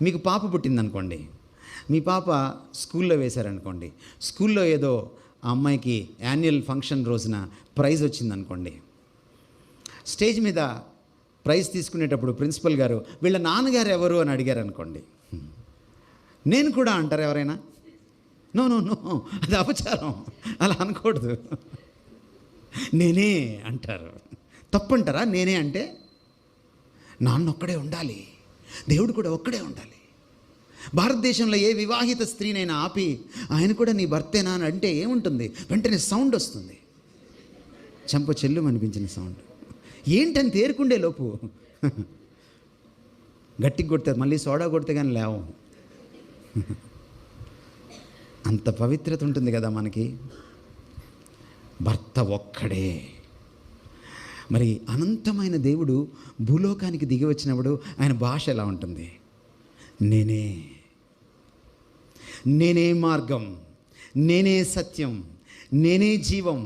మీకు పాప పుట్టిందనుకోండి, మీ పాప స్కూల్లో వేశారనుకోండి, స్కూల్లో ఏదో ఆ అమ్మాయికి యాన్యువల్ ఫంక్షన్ రోజున ప్రైజ్ వచ్చిందనుకోండి, స్టేజ్ మీద ప్రైజ్ తీసుకునేటప్పుడు ప్రిన్సిపల్ గారు వీళ్ళ నాన్నగారు ఎవరు అని అడిగారు అనుకోండి, నేను కూడా అంటారు ఎవరైనా? నో నో నో, అది అపచారం, అలా అనకూడదు. నేనే అంటారు. తప్పంటారా? నేనే అంటే నాన్న ఒక్కడే ఉండాలి, దేవుడు కూడా ఒక్కడే ఉండాలి. భారతదేశంలో ఏ వివాహిత స్త్రీనైనా ఆపి ఆయన కూడా నీ భర్తేనా అని అంటే ఏముంటుంది? వెంటనే సౌండ్ వస్తుంది, చెంప చెల్లు అనిపించిన సౌండ్. ఏంటని తేరుకుండే లోపు గట్టికి కొడతారు, మళ్ళీ సోడా కొడితే కానీ లేవం. అంత పవిత్రత ఉంటుంది కదా మనకి. భర్త ఒక్కడే. మరి అనంతమైన దేవుడు భూలోకానికి దిగి వచ్చినప్పుడు ఆయన భాష ఎలా ఉంటుంది? నేనే, నేనే మార్గం, నేనే సత్యం, నేనే జీవం,